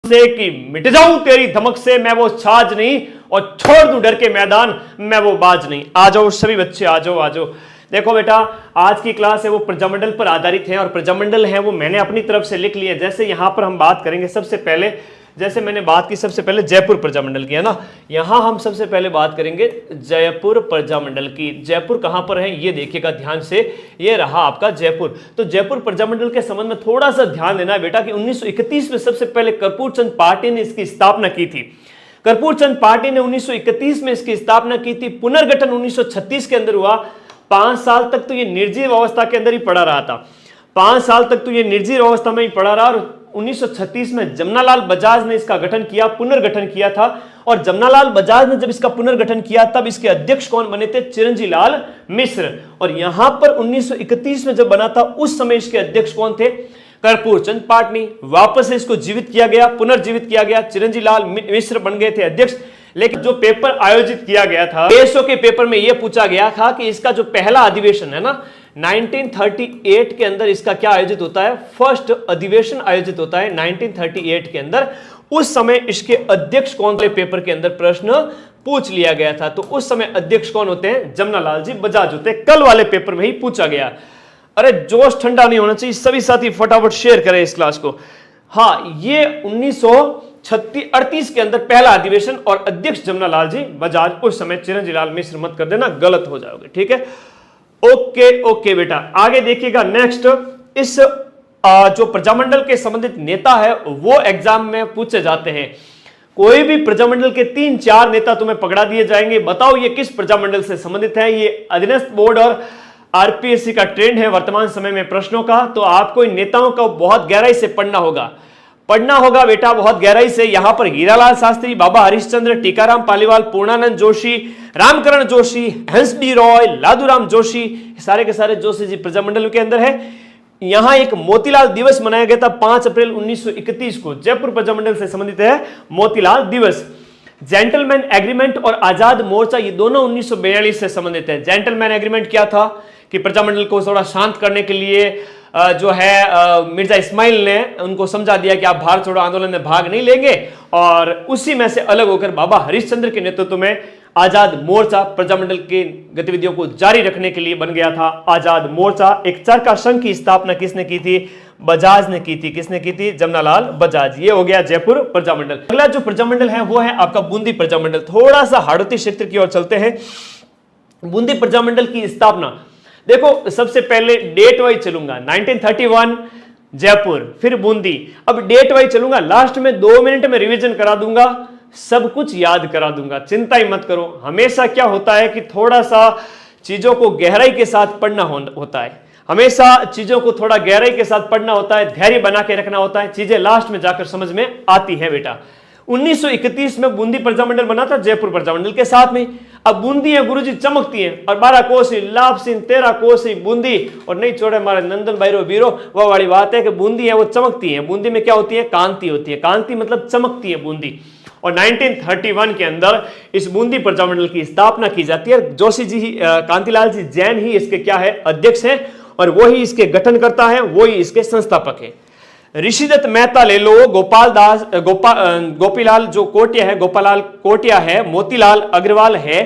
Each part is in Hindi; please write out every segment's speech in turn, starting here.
से कि मिट जाऊं तेरी धमक से, मैं वो छाज नहीं और छोड़ दूं डर के मैदान, मैं वो बाज नहीं। आ जाओ सभी बच्चे, आ जाओ आ जाओ। देखो बेटा, आज की क्लास है वो प्रजामंडल पर आधारित है और प्रजामंडल है वो मैंने अपनी तरफ से लिख लिया। जैसे यहां पर हम बात करेंगे सबसे पहले, जैसे मैंने बात की सबसे पहले जयपुर प्रजामंडल की, है ना। यहां हम सबसे पहले बात करेंगे जयपुर प्रजामंडल की। जयपुर कहां पर है ये देखिएगा ध्यान से, ये रहा आपका जयपुर। तो जयपुर प्रजामंडल के संबंध में थोड़ा सा ध्यान देना बेटा कि 1931 में सबसे पहले कर्पूर चंद पार्टी ने इसकी स्थापना की थी। कर्पूर चंद पार्टी ने 1931 में इसकी स्थापना की थी। पुनर्गठन 1936 के अंदर हुआ। 5 साल तक तो ये निर्जीव अवस्था के अंदर ही पड़ा रहा था। 5 साल तक तो ये निर्जीव अवस्था में ही पड़ा रहा और 1936 में जमनालाल बजाज ने इसका गठन किया, पुनर्गठन किया था। और जमनालाल बजाज ने जब इसका पुनर्गठन किया तब इसके अध्यक्ष कौन बने थे? चिरंजी लाल मिश्र। और यहां पर 1931 में जब बना था उस समय इसके अध्यक्ष कौन थे? कर्पूर चंद पाटनी। वापस से इसको जीवित किया गया, पुनर्जीवित किया गया, चिरंजी लाल मिश्र बन गए थे अध्यक्ष। लेकिन जो पेपर आयोजित किया गया था, एएसओ के पेपर में यह पूछा गया था कि इसका जो पहला अधिवेशन है ना 1938 के अंदर, इसका क्या आयोजित होता है? फर्स्ट अधिवेशन आयोजित होता है 1938 के अंदर। उस समय इसके अध्यक्ष कौन थे? पेपर के अंदर प्रश्न पूछ लिया गया था। तो उस समय अध्यक्ष कौन होते हैं? जमनालाल जी बजाज होते हैं। कल वाले पेपर में ही पूछा गया। अरे जोश ठंडा नहीं होना चाहिए, सभी साथी फटाफट शेयर करें इस क्लास को। हाँ, ये 1938 के अंदर पहला अधिवेशन और अध्यक्ष जमनालाल जी बजाज, उस समय चिरंजी लाल मिश्र मत कर देना, गलत हो जाओगे, ठीक है। ओके ओके बेटा, आगे देखिएगा। नेक्स्ट, इस जो प्रजामंडल के संबंधित नेता है वो एग्जाम में पूछे जाते हैं। कोई भी प्रजामंडल के 3-4 नेता तुम्हें पकड़ा दिए जाएंगे। बताओ ये किस प्रजामंडल से संबंधित है? ये अधीनस्थ बोर्ड और आरपीएससी का ट्रेंड है वर्तमान समय में प्रश्नों का। तो आपको इन नेताओं को बहुत गहराई से पढ़ना होगा बेटा, बहुत गहराई से। यहां पर हीरालाल शास्त्री, बाबा हरिश्चंद्र, टीकाराम पालीवाल, पूर्णानंद जोशी, रामकरण जोशी, हंस डी रॉय, लादूराम जोशी, सारे के सारे जोशी जी प्रजामंडल के अंदर है। यहां एक मोतीलाल दिवस मनाया गया था 5 अप्रैल 1931 को। जयपुर प्रजामंडल से संबंधित है मोतीलाल दिवस। जेंटलमैन एग्रीमेंट और आजाद मोर्चा, ये दोनों 1942 से संबंधित है। जेंटलमैन एग्रीमेंट क्या था कि प्रजामंडल को थोड़ा शांत करने के लिए जो है मिर्जा इस्माइल ने उनको समझा दिया कि आप भारत छोड़ो आंदोलन में भाग नहीं लेंगे, और उसी में से अलग होकर बाबा हरिश्चंद्र के नेतृत्व में आजाद मोर्चा प्रजामंडल की गतिविधियों को जारी रखने के लिए बन गया था आजाद मोर्चा। एक चरखा संघ की स्थापना किसने की थी? बजाज ने की थी। किसने की थी? जमनालाल बजाज। ये हो गया जयपुर प्रजामंडल। अगला जो प्रजामंडल है वो है आपका बूंदी प्रजामंडल। थोड़ा सा हाड़ौती क्षेत्र की ओर चलते हैं। बूंदी प्रजामंडल की स्थापना देखो, सबसे पहले डेट वाइज चलूंगा। 1931 जयपुर, फिर बूंदी। अब डेट वाइज चलूंगा, लास्ट में 2 मिनट में रिवीजन करा दूंगा, सब कुछ याद करा दूंगा, चिंता ही मत करो। हमेशा क्या होता है कि थोड़ा सा चीजों को गहराई के साथ पढ़ना होता है। हमेशा चीजों को थोड़ा गहराई के साथ पढ़ना होता है, धैर्य बना के रखना होता है, चीजें लास्ट में जाकर समझ में आती है बेटा। 1931 में बूंदी प्रजामंडल बना था जयपुर प्रजामंडल के साथ में। अब बूंदी है गुरुजी, चमकती है, और 12 कोसी लाभ सिंह 13 कोसी बूंदी, और नहीं छोड़े हमारे नंदन भाईरो वीरो। वह वाली बात है कि बूंदी है वो चमकती है। बूंदी में क्या होती है? कांति होती है। कांति मतलब चमकती है बूंदी। और 1931 के अंदर इस बूंदी प्रजामंडल की स्थापना की जाती है। जोशी जी कांतिलाल जी जैन ही इसके क्या है? अध्यक्ष हैं, और वो ही इसके गठन करता है, वो ही इसके संस्थापक है। ऋषिदत्त मेहता ले लो, गोपीलाल जो कोटिया है, गोपालाल कोटिया है, मोतीलाल अग्रवाल है,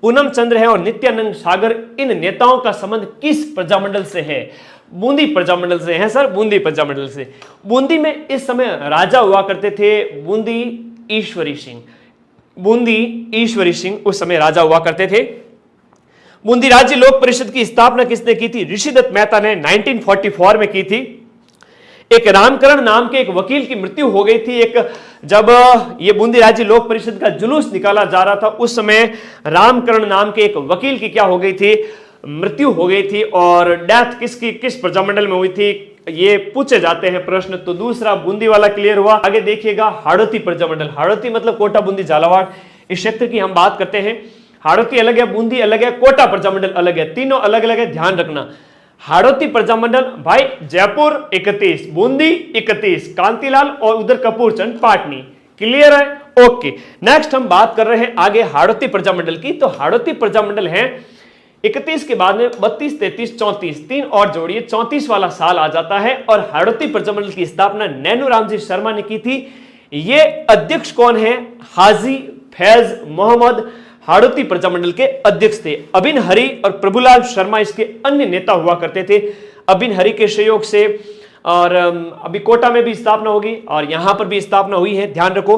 पूनम चंद्र है और नित्यानंद सागर। इन नेताओं का संबंध किस प्रजामंडल से है? बूंदी प्रजामंडल से है सर, बूंदी प्रजामंडल से। बूंदी में इस समय राजा हुआ करते थे बूंदी ईश्वरी सिंह। बूंदी ईश्वरी सिंह उस समय राजा हुआ करते थे। बूंदी राज्य लोक परिषद की स्थापना किसने की थी? ऋषिदत्त मेहता ने 1944 में की थी। एक रामकरण नाम के एक वकील की मृत्यु हो गई थी। एक जब ये बूंदी राज्य लोक परिषद का जुलूस निकाला जा रहा था उस समय रामकरण नाम के एक वकील की क्या हो गई थी? मृत्यु हो गई थी। और डेथ किसकी, किस प्रजामंडल में हुई थी? ये पूछे जाते हैं प्रश्न। तो दूसरा बूंदी वाला क्लियर हुआ। आगे देखिएगा हाड़ौती प्रजामंडल। हाड़ौती मतलब कोटा, बूंदी, झालावाड़, इस क्षेत्र की हम बात करते हैं। हाड़ौती अलग है, बूंदी अलग है, कोटा प्रजामंडल अलग है, तीनों अलग अलग है, ध्यान रखना। हाड़ौती प्रजामंडल भाई जयपुर 31, बूंदी 31, कांतिलाल और उधर कपूर चंद पाटनी। क्लियर है? ओके। नेक्स्ट हम बात कर रहे हैं आगे हाड़ौती प्रजामंडल की। तो हाड़ौती प्रजामंडल है 31 के बाद में 32, 33, 34, 3 और जोड़िए 34 वाला साल आ जाता है। और हाड़ौती प्रजामंडल की स्थापना नैनूराम जी शर्मा ने की थी। ये अध्यक्ष कौन है? हाजी फैज मोहम्मद हाड़ौती प्रजामंडल के अध्यक्ष थे। अबिन हरि और प्रभुलाल शर्मा इसके अन्य नेता हुआ करते थे। अबिन हरि के सहयोग से और अभी कोटा में भी स्थापना होगी और यहां पर भी स्थापना हुई है, ध्यान रखो।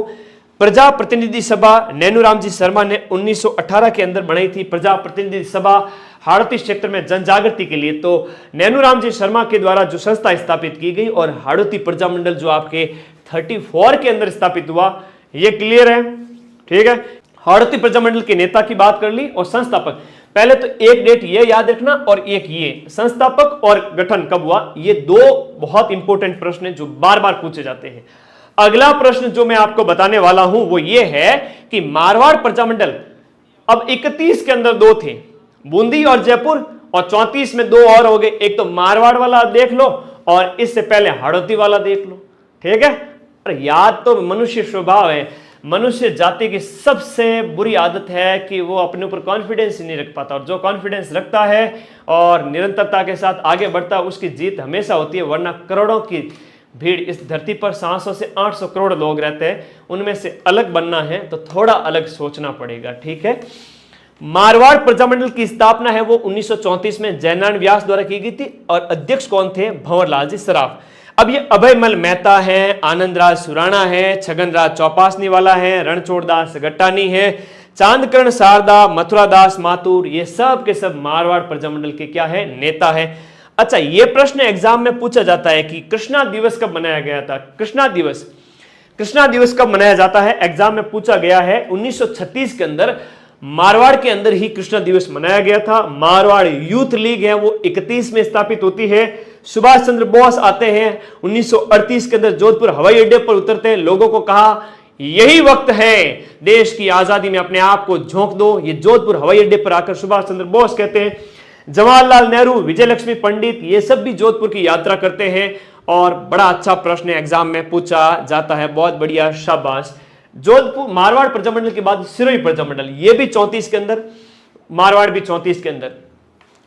प्रजा प्रतिनिधि सभा नैनूराम जी शर्मा ने 1918 के अंदर बनाई थी। प्रजा प्रतिनिधि सभा हाड़ौती क्षेत्र में जन जागृति के लिए तो नैनूराम जी शर्मा के द्वारा जो संस्था स्थापित की गई और हाड़ौती प्रजामंडल जो आपके 34 के अंदर स्थापित हुआ। ये क्लियर है? ठीक है। हाड़ौती प्रजामंडल के नेता की बात कर ली और संस्थापक। पहले तो एक डेट ये याद रखना और एक ये संस्थापक और गठन कब हुआ, ये दो बहुत इंपॉर्टेंट प्रश्न हैं जो बार बार पूछे जाते हैं। अगला प्रश्न जो मैं आपको बताने वाला हूं वो ये है कि मारवाड़ प्रजामंडल अब 31 के अंदर दो थे, बूंदी और जयपुर, और 34 में दो और हो गए। एक तो मारवाड़ वाला देख लो और इससे पहले हाड़ौती वाला देख लो। ठीक है। अरे याद तो मनुष्य स्वभाव है, मनुष्य जाति की सबसे बुरी आदत है कि वो अपने ऊपर कॉन्फिडेंस ही नहीं रख पाता, और जो कॉन्फिडेंस रखता है और निरंतरता के साथ आगे बढ़ता है उसकी जीत हमेशा होती है। वरना करोड़ों की भीड़ इस धरती पर 700 से 800 करोड़ लोग रहते हैं, उनमें से अलग बनना है तो थोड़ा अलग सोचना पड़ेगा। ठीक है। मारवाड़ प्रजामंडल की स्थापना है वो 1934 में जयनारायण व्यास द्वारा की गई थी और अध्यक्ष कौन थे? भंवरलाल जी सराफ। अब ये अभयमल मेहता है, आनंदराज सुराणा है, छगनराज चौपासनी वाला है, रणछोड़दास गट्टानी है, चांदकर्ण शारदा, मथुरादास माथुर, ये सब के सब मारवाड़ प्रजामंडल के क्या है? नेता है। अच्छा, ये प्रश्न एग्जाम में पूछा जाता है कि कृष्णा दिवस कब मनाया गया था? कृष्णा दिवस कब मनाया जाता है? एग्जाम में पूछा गया है। 1936 के अंदर मारवाड़ के अंदर ही कृष्णा दिवस मनाया गया था। मारवाड़ यूथ लीग है वो 31 में स्थापित होती है। सुभाष चंद्र बोस आते हैं 1938 के अंदर, जोधपुर हवाई अड्डे पर उतरते हैं, लोगों को कहा यही वक्त है देश की आजादी में अपने आप को झोंक दो। ये जोधपुर हवाई अड्डे पर आकर सुभाष चंद्र बोस कहते हैं। जवाहरलाल नेहरू, विजय लक्ष्मी पंडित, ये सब भी जोधपुर की यात्रा करते हैं। और बड़ा अच्छा प्रश्न एग्जाम में पूछा जाता है, बहुत बढ़िया, शाबाश। जोधपुर मारवाड़ प्रजामंडल के बाद सिरोही प्रजामंडल, ये भी 34 के अंदर, मारवाड़ भी 34 के अंदर।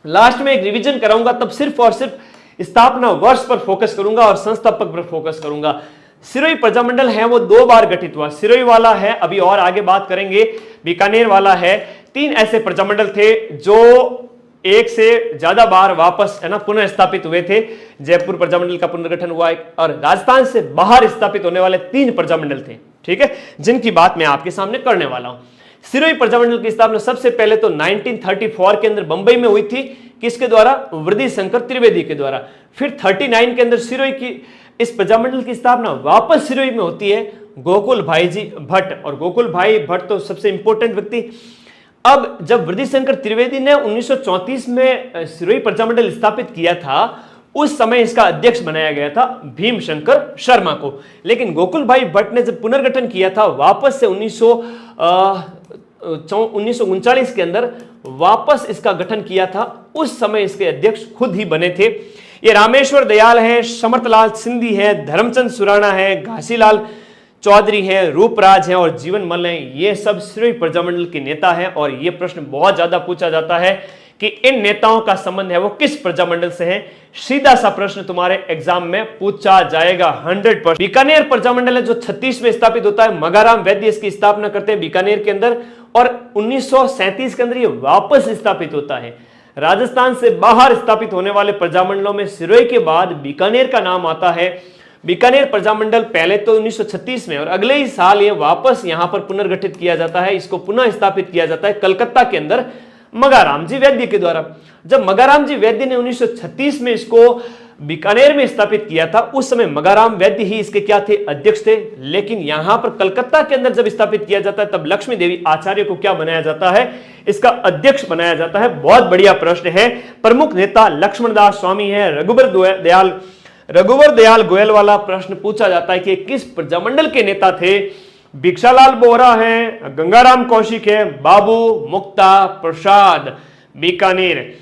लास्ट में एक रिवीजन कराऊंगा, तब सिर्फ और सिर्फ स्थापना वर्ष पर फोकस करूंगा और संस्थापक पर फोकस करूंगा। सिरोही प्रजामंडल है वो 2 बार गठित हुआ। सिरोही वाला है, अभी और आगे बात करेंगे, बीकानेर वाला है। 3 ऐसे प्रजामंडल थे जो एक से ज्यादा बार वापस है ना पुनः स्थापित हुए थे। जयपुर प्रजामंडल का पुनर्गठन हुआ और राजस्थान से बाहर स्थापित होने वाले 3 प्रजामंडल थे। ठीक है, जिनकी बात मैं आपके सामने करने वाला हूं। सिरोही प्रजामंडल की स्थापना सबसे पहले तो 1934 के अंदर बंबई में हुई थी। किसके द्वारा? वृद्धि शंकर त्रिवेदी के द्वारा। फिर 39 के अंदर सिरोही की इस प्रजामंडल की स्थापना वापस सिरोही में होती है गोकुल भाई जी भट्ट, और गोकुल भाई भट्ट तो सबसे इंपॉर्टेंट व्यक्ति। अब जब वृद्धि शंकर त्रिवेदी ने 1934 में सिरोही प्रजामंडल स्थापित किया था, उस समय इसका अध्यक्ष बनाया गया था भीम शंकर शर्मा को। लेकिन गोकुल भाई भट्ट ने जब पुनर्गठन किया था वापस से 1939 के अंदर वापस इसका गठन किया था, उस समय इसके अध्यक्ष खुद ही बने थे। ये रामेश्वर दयाल है, समर्थलाल सिंधी है, धर्मचंद सुराणा है, घासीलाल चौधरी है, रूपराज है और जीवन मल है। ये सब सिरोही प्रजामंडल के नेता हैं और ये प्रश्न बहुत ज्यादा पूछा जाता है कि इन नेताओं का संबंध है वो किस प्रजामंडल से है। सीधा सा प्रश्न तुम्हारे एग्जाम में पूछा जाएगा 100%। बीकानेर प्रजामंडल है जो 36 में स्थापित होता है। मगाराम वैद्य इसकी स्थापना करते हैं बीकानेर के अंदर और 1937 के अंदर ये वापस स्थापित होता है। राजस्थान से बाहर स्थापित होने वाले प्रजामंडलों में सिरोही के बाद बीकानेर का नाम आता है। बीकानेर प्रजामंडल पहले तो 1936 में और अगले ही साल ये वापस यहां पर पुनर्गठित किया जाता है। इसको पुनः स्थापित किया जाता है कलकत्ता के अंदर मगाराम जी वैद्य के द्वारा। जब मगाराम जी वैद्य ने 1936 में इसको बीकानेर में स्थापित किया था, उस समय मगाराम वैद्य ही इसके क्या थे? अध्यक्ष थे। लेकिन यहां पर कलकत्ता के अंदर जब स्थापित किया जाता है तब लक्ष्मी देवी आचार्य को क्या बनाया जाता है? इसका अध्यक्ष बनाया जाता है। बहुत बढ़िया प्रश्न है। प्रमुख नेता लक्ष्मणदास स्वामी है। रघुवर दयाल गोयल वाला प्रश्न पूछा जाता है कि किस प्रजामंडल के नेता थे? भिक्षालाल बोहरा है, गंगाराम कौशिक है, बाबू मुक्ता प्रसाद, बीकानेर।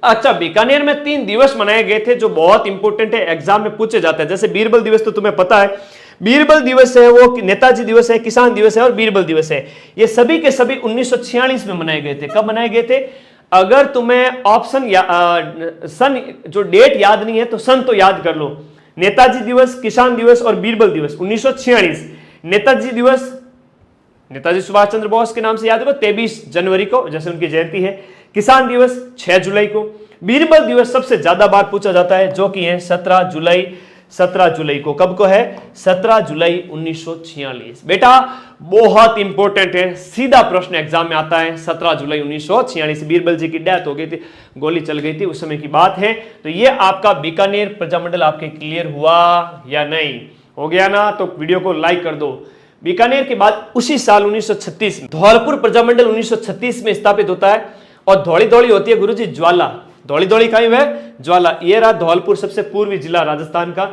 अच्छा, बीकानेर में 3 दिवस मनाए गए थे जो बहुत इंपॉर्टेंट है, एग्जाम में पूछे जाते हैं। जैसे बीरबल दिवस तो तुम्हें पता है, बीरबल दिवस है वो नेताजी दिवस है, किसान दिवस है और बीरबल दिवस है। ये सभी के सभी 1946 में मनाए गए थे। कब मनाए गए थे? अगर तुम्हें ऑप्शन या सन जो डेट याद नहीं है तो सन तो याद कर लो। नेताजी दिवस, किसान दिवस और बीरबल दिवस 1946। नेताजी दिवस नेताजी सुभाष चंद्र बोस के नाम से याद होगा 23 जनवरी को, जैसे उनकी जयंती है। किसान दिवस 6 जुलाई को। बीरबल दिवस सबसे ज्यादा बार पूछा जाता है, जो कि है 17 जुलाई को। कब को है? 17 जुलाई 1946। बेटा बहुत इंपॉर्टेंट है, सीधा प्रश्न एग्जाम में आता है। 17 जुलाई 1946 बीरबल जी की डेथ हो गई थी, गोली चल गई थी, उस समय की बात है। तो ये आपका बीकानेर प्रजामंडल आपके क्लियर हुआ या नहीं? हो गया ना? तो वीडियो को लाइक कर दो। बीकानेर के बाद उसी साल 1936 में धौलपुर प्रजामंडल 1936 में स्थापित होता है। और धौली धौली होती है गुरुजी ज्वाला। धौली धौली कहीं है? ज्वाला। ये रहा धौलपुर, सबसे पूर्वी जिला राजस्थान का।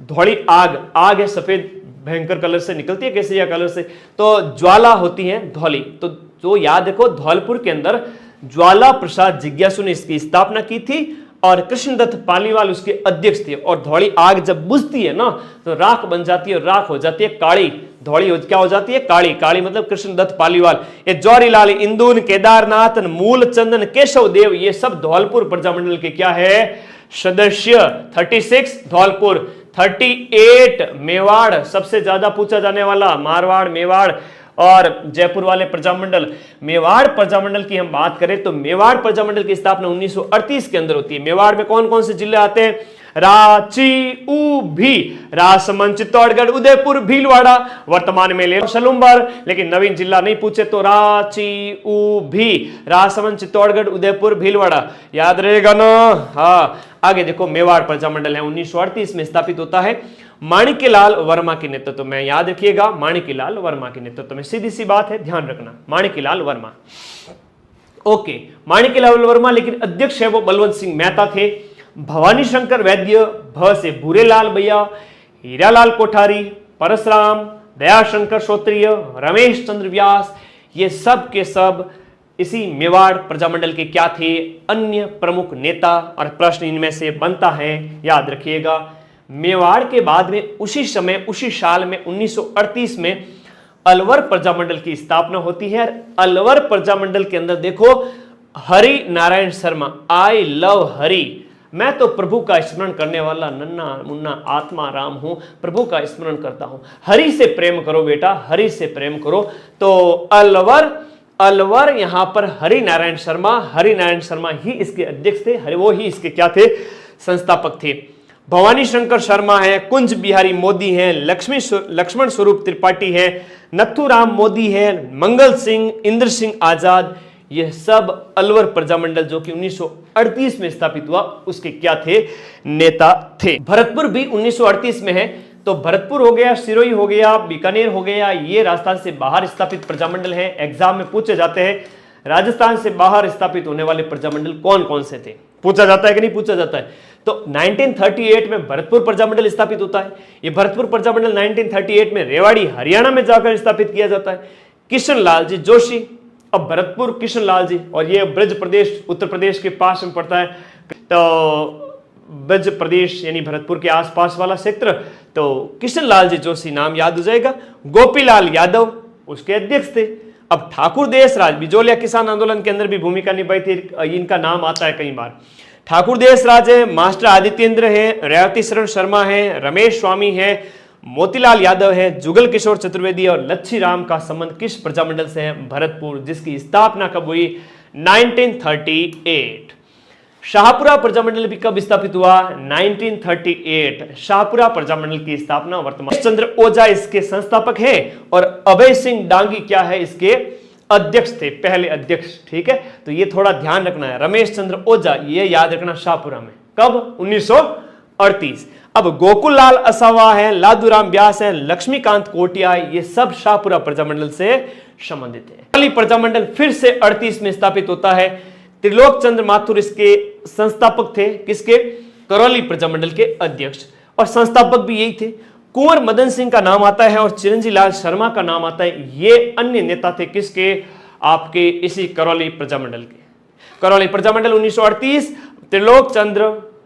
धौली आग है, सफेद भयंकर कलर से निकलती है, केसरिया कलर से, तो ज्वाला होती है धौली। तो जो याद रखो, धौलपुर के अंदर ज्वाला प्रसाद जिज्ञासु ने इसकी स्थापना की थी और कृष्णदत्त पालीवाल उसके अध्यक्ष थे। और धौली आग जब बुझती है ना, तो राख बन जाती है, और राख हो जाती है काली। धौली क्या हो जाती है? काली। काली मतलब कृष्णदत्त पालीवाल। ये जौहरीलाल, इंदुन, केदारनाथ, मूलचंदन, केशव देव, ये सब धौलपुर प्रजामंडल के क्या है? सदस्य। 36 धौलपुर, 38 मेवाड़, सबसे ज्यादा पूछा जाने वाला मारवाड़, मेवाड़ और जयपुर वाले प्रजामंडल। मेवाड़ प्रजामंडल की हम बात करें तो मेवाड़ प्रजामंडल की स्थापना 1938 के अंदर होती है। मेवाड़ में कौन कौन से जिले आते हैं? रांची, ऊभी, राजसमंद, चित्तौड़गढ़, उदयपुर, भीलवाड़ा, वर्तमान में ले सलूम्बर, लेकिन नवीन जिला नहीं पूछे तो रांची, ऊभी, राजसमंद, चित्तौड़गढ़, उदयपुर, भीलवाड़ा, याद रहेगा ना? हाँ। आगे देखो, मेवाड़ प्रजामंडल है 1938 में स्थापित होता है माणिक्यलाल वर्मा के नेतृत्व में। याद रखिएगा, माणिक्यलाल वर्मा के नेतृत्व में। सीधी सी बात है, ध्यान रखना, माणिक्यलाल वर्मा। ओके, माणिक्यलाल वर्मा, लेकिन अध्यक्ष है वो बलवंत सिंह मेहता थे। भवानी शंकर वैद्य, भ से भूरेलाल भैया, हीरालाल कोठारी, परशुराम, दयाशंकर श्रोत्रिय, रमेश चंद्र व्यास, ये सब के सब इसी मेवाड़ प्रजामंडल के क्या थे? अन्य प्रमुख नेता। और प्रश्न इनमें से बनता है, याद रखिएगा। मेवाड़ के बाद में उसी समय, उसी साल में 1938 में अलवर प्रजामंडल की स्थापना होती है। अलवर प्रजामंडल के अंदर देखो, हरि नारायण शर्मा, आई लव हरि, मैं तो प्रभु का स्मरण करने वाला नन्ना मुन्ना आत्मा राम हूं, प्रभु का स्मरण करता हूं। हरि से प्रेम करो बेटा, हरि से प्रेम करो। तो अलवर यहां पर हरि नारायण शर्मा ही इसके अध्यक्ष थे, वो ही इसके क्या थे? संस्थापक थे। भवानी शंकर शर्मा है, कुंज बिहारी मोदी है, लक्ष्मण स्वरूप त्रिपाठी है, नथुराम मोदी है, मंगल सिंह, इंद्र सिंह आजाद, ये सब अलवर प्रजामंडल जो कि 1938 में स्थापित हुआ, उसके क्या थे? नेता थे। भरतपुर भी 1938 में है। तो भरतपुर हो गया, सिरोही हो गया, बीकानेर हो गया, ये राजस्थान से बाहर स्थापित प्रजामंडल है। एग्जाम में पूछे जाते हैं, राजस्थान से बाहर स्थापित होने वाले प्रजामंडल कौन कौन से थे? पूछा जाता है कि नहीं पूछा जाता है? तो 1938 में भरतपुर प्रजामंडल स्थापित होता है। ये भरतपुर प्रजामंडल 1938 में रेवाड़ी, हरियाणा में जाकर स्थापित किया जाता है। किशनलाल जी जोशी, अब भरतपुर किशनलाल जी, और ये ब्रज प्रदेश उत्तर प्रदेश के पास में पड़ता है। तो ब्रज प्रदेश यानी भरतपुर के आसपास वाला क्षेत्र। तो किशनलाल जी जोशी नाम याद हो जाएगा। गोपीलाल यादव उसके अध्यक्ष थे। अब ठाकुर देशराज, बिजोलिया किसान आंदोलन के अंदर भी भूमिका निभाई थी, इनका नाम आता है कई बार। ठाकुर देशराज है, मास्टर आदित्येंद्र है, रेवती शरण शर्मा है, रमेश स्वामी है, मोतीलाल यादव है, जुगल किशोर चतुर्वेदी और लच्छी राम का संबंध किस प्रजामंडल से है? भरतपुर, जिसकी स्थापना कब हुई? 1938। शाहपुरा प्रजामंडल भी कब स्थापित हुआ? 1938। शाहपुरा प्रजामंडल की स्थापना वर्तमान चंद्र ओझा इसके संस्थापक है और अभय सिंह डांगी क्या है? इसके अध्यक्ष थे, पहले अध्यक्ष। ठीक है, तो ये थोड़ा ध्यान रखना है। रमेश चंद्र ओझा, ये याद रखना शाहपुरा में। कब? 1938। अब गोकुल लाल असावा है, लादूराम व्यास है, लक्ष्मीकांत कोटिया, ये सब शाहपुरा प्रजामंडल से संबंधित है। करौली प्रजामंडल फिर से 38 में स्थापित होता है। त्रिलोक चंद्र माथुर इसके संस्थापक थे। किसके? करौली प्रजामंडल के अध्यक्ष, और संस्थापक भी यही थे। कुंवर मदन सिंह का नाम आता है और चिरंजी लाल शर्मा का नाम आता है। ये अन्य नेता थे किसके? आपके इसी करौली प्रजामंडल के। करौली प्रजामंडल 1938, त्रिलोक चंद्र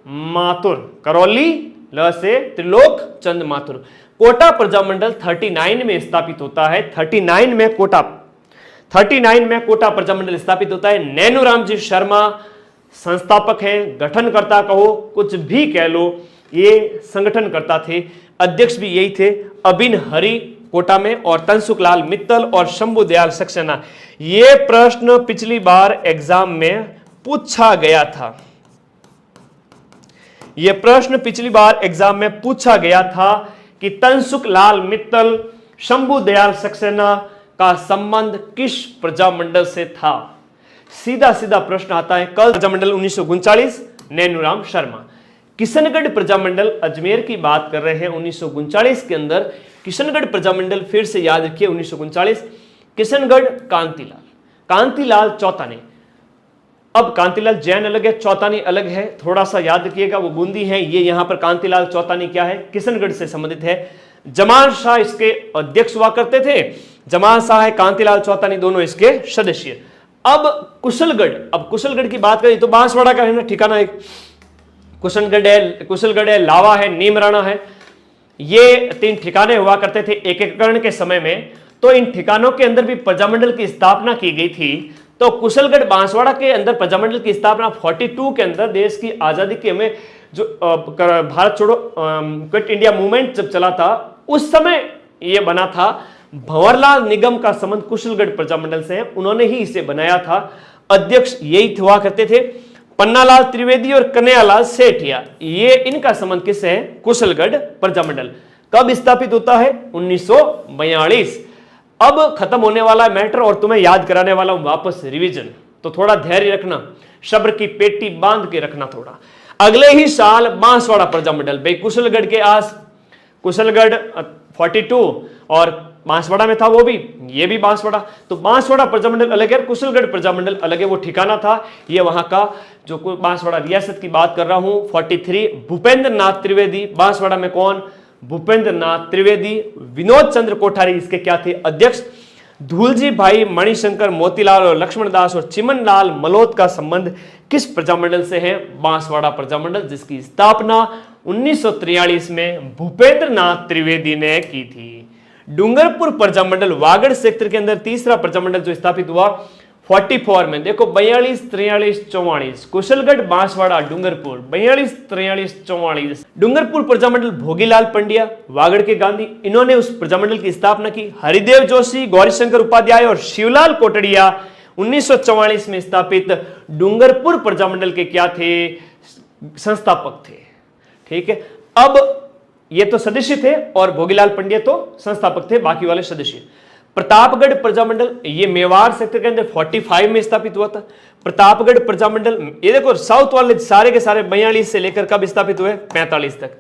माथुर, करौली ल से त्रिलोक चंद्र माथुर। कोटा प्रजामंडल 39 में स्थापित होता है। 39 में कोटा प्रजामंडल स्थापित होता है। नैनूराम जी शर्मा संस्थापक है, गठनकर्ता कहो, कुछ भी कह लो, ये संगठनकर्ता थे। अध्यक्ष भी यही थे। अबिन हरि कोटा में, और तनसुखलाल मित्तल और शंभू दयाल सक्सेना। यह प्रश्न पिछली बार एग्जाम में पूछा गया था। यह प्रश्न पिछली बार एग्जाम में पूछा गया था कि तनसुखलाल मित्तल, शंभू दयाल सक्सेना का संबंध किस प्रजामंडल से था। सीधा सीधा प्रश्न आता है। कल प्रजामंडल 1939, नैनूराम शर्मा। किशनगढ़ प्रजामंडल, अजमेर की बात कर रहे हैं 1939 के अंदर। किशनगढ़ प्रजामंडल फिर से याद रखिए 1939। किशनगढ़ कांतिलाल, कांतिलाल चौतानी। अब कांतिलाल जैन अलग है, चौतानी अलग है, थोड़ा सा याद रखिएगा, वो बूंदी है। ये यहां पर कांतिलाल चौतानी क्या है, किशनगढ़ से संबंधित है। जमान शाह इसके अध्यक्ष हुआ करते थे। जमान शाह है, कांतिलाल चौतानी दोनों इसके सदस्य। अब कुशलगढ़, अब कुशलगढ़ की बात करें तो बांसवाड़ा का है ना ठिकाना एक। कुशलगढ़ है, लावा है, नीमराणा है, ये 3 ठिकाने हुआ करते थे एकीकरण के समय में। तो इन ठिकानों के अंदर भी प्रजामंडल की स्थापना की गई थी। तो कुशलगढ़ बांसवाड़ा के अंदर प्रजामंडल की स्थापना 42 के अंदर, देश की आजादी के में जो भारत छोड़ो क्विट इंडिया मूवमेंट जब चला था उस समय यह बना था। भंवरलाल निगम का संबंध कुशलगढ़ प्रजामंडल से है, उन्होंने ही इसे बनाया था। अध्यक्ष यही हुआ करते थे पन्नालाल त्रिवेदी और कन्हैयालाल सेठिया। ये इनका संबंध किससे है, कुशलगढ़ प्रजामंडल। कब स्थापित होता है, 1942। अब खत्म होने वाला मैटर और तुम्हें याद कराने वाला हूं वापस रिवीजन, तो थोड़ा धैर्य रखना, सब्र की पेटी बांध के रखना थोड़ा। अगले ही साल बांसवाड़ा प्रजामंडल, भाई कुशलगढ़ के आस, कुशलगढ़ 42 और बांसवाड़ा में था वो भी, ये भी बांसवाड़ा। तो बांसवाड़ा प्रजामंडल अलग है, कुशलगढ़ प्रजामंडल अलग है, वो ठिकाना था। ये वहां का जो बांसवाड़ा रियासत की बात कर रहा हूं 43। भूपेंद्र नाथ त्रिवेदी, बांसवाड़ा में कौन, भूपेंद्र नाथ त्रिवेदी। विनोद चंद्र कोठारी इसके क्या थे, अध्यक्ष। धूलजी भाई मणिशंकर मोतीलाल और लक्ष्मण दास और चिमन लाल मलोत का संबंध किस प्रजामंडल से है, बांसवाड़ा प्रजामंडल, जिसकी स्थापना 1943 में भूपेंद्र नाथ त्रिवेदी ने की थी। डूंगरपुर प्रजामंडल वागड़ सेक्टर के अंदर तीसरा प्रजामंडल जो स्थापित हुआ 44 में। देखो 42, 43, 44, कुशलगढ़, बांसवाड़ा, डूंगरपुर 42, 43, 44। डूंगरपुर प्रजामंडल भोगीलाल पंड्या, वागड़ के गांधी, इन्होंने उस प्रजामंडल की स्थापना की। हरिदेव जोशी, गौरीशंकर उपाध्याय और शिवलाल कोटड़िया 1944 में स्थापित डूंगरपुर प्रजामंडल के क्या थे, संस्थापक थे। ठीक है, अब ये तो सदस्य थे और भोगीलाल पंड्या तो संस्थापक थे, बाकी वाले सदस्य। प्रतापगढ़ प्रजामंडल, ये मेवाड़ सेक्टर के अंदर 45 में स्थापित हुआ था। प्रतापगढ़ प्रजामंडल, ये देखो साउथ वाले सारे के सारे 42 से लेकर कब स्थापित हुए, 45 तक।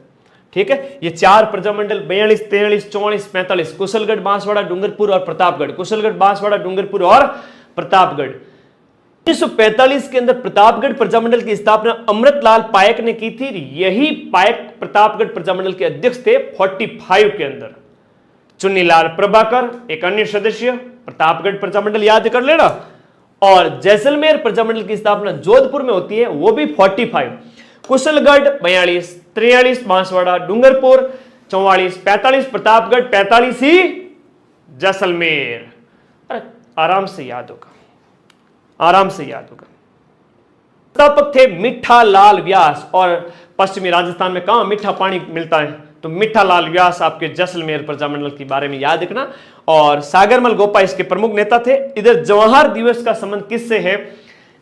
ठीक है, ये 4 प्रजामंडल 42, 43, 44, 45, कुशलगढ़, बांसवाड़ा, डूंगरपुर और प्रतापगढ़। कुशलगढ़, बांसवाड़ा, डूंगरपुर और प्रतापगढ़। 1945 के अंदर प्रतापगढ़ प्रजामंडल की स्थापना अमृतलाल पायक ने की थी। यही पायक प्रतापगढ़ प्रजामंडल के अध्यक्ष थे 45 के अंदर। चुन्नीलाल प्रभाकर एक अन्य सदस्य, प्रतापगढ़ प्रजामंडल याद कर लेना। और जैसलमेर प्रजामंडल की स्थापना जोधपुर में होती है, वो भी 45। कुशलगढ़ 42, 43 बांसवाड़ा, डूंगरपुर 44, 45 प्रतापगढ़, 45 ही जैसलमेर। अरे आराम से याद होगा, आराम से याद होगा। संस्थापक थे मीठा लाल व्यास, और पश्चिमी राजस्थान में कहां मीठा पानी मिलता है, तो मीठा लाल व्यास आपके जैसलमेर प्रजामंडल के बारे में याद रखना। और सागरमल गोपा इसके प्रमुख नेता थे। इधर जवाहर दिवस का संबंध किससे है,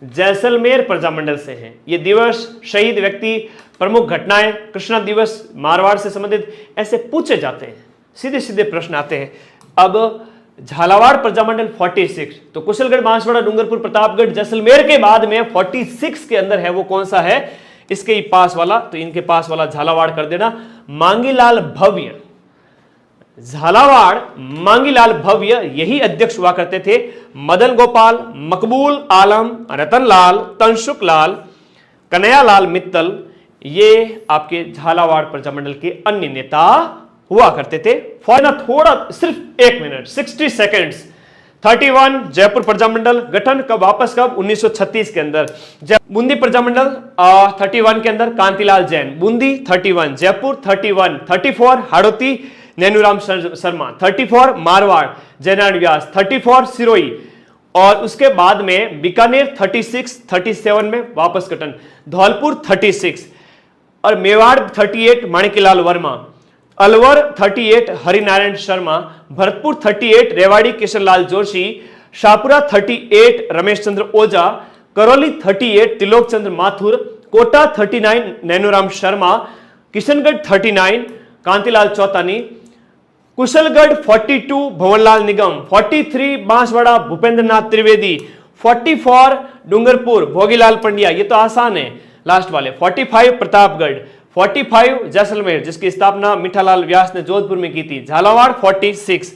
जैसलमेर प्रजामंडल से है। ये दिवस, शहीद व्यक्ति, प्रमुख घटनाएं, कृष्णा दिवस मारवाड़ से संबंधित ऐसे पूछे जाते हैं, सीधे सीधे प्रश्न आते हैं। अब झालावाड़ प्रजामंडल 46, तो कुशलगढ़, बांसवाड़ा, डूंगरपुर, प्रतापगढ़, जैसलमेर के बाद में 46 के अंदर है, वो कौन सा है, इसके ही पास वाला, तो इनके पास वाला झालावाड़ कर देना। मांगीलाल भव्य, झालावाड़ मांगीलाल भव्य, यही अध्यक्ष हुआ करते थे। मदन गोपाल, मकबूल आलम, रतनलाल, तनसुखलाल, कन्हैयालाल मित्तल, ये आपके झालावाड़ प्रजामंडल के अन्य नेता हुआ करते थे। फॉरना थोड़ा सिर्फ 1 मिनट 60 सेकेंड्स। 31 जयपुर प्रजामंडल गठन कब, वापस कब, 1936 के अंदर। बूंदी प्रजामंडल 31 के अंदर कांतिलाल जैन, बूंदी 31, जयपुर 31, 34 हाड़ौती नैनूराम शर्मा, 34 मारवाड़ जयनारायण व्यास, 34 सिरोही, और उसके बाद में बीकानेर 36, 37 में वापस गठन, धौलपुर 36 और मेवाड़ 38 माणिकलाल वर्मा, अलवर 38 हरिनारायण शर्मा, भरतपुर 38 रेवाड़ी किशनलाल जोशी, शाहपुरा 38 रमेश चंद्र ओझा, करौली 38 तिलोक चंद्र माथुर, कोटा 39 नैनूराम शर्मा, किशनगढ़ 39 कांतिलाल चौतानी, कुशलगढ़ 42 भवनलाल निगम, 43 बांसवाड़ा भूपेंद्र नाथ त्रिवेदी, 44 डूंगरपुर भोगीलाल पंड्या, ये तो आसान है लास्ट वाले, 45 प्रतापगढ़, 45 जैसलमेर जिसकी स्थापना मीठालाल व्यास ने जोधपुर में की थी, झालावाड़ 46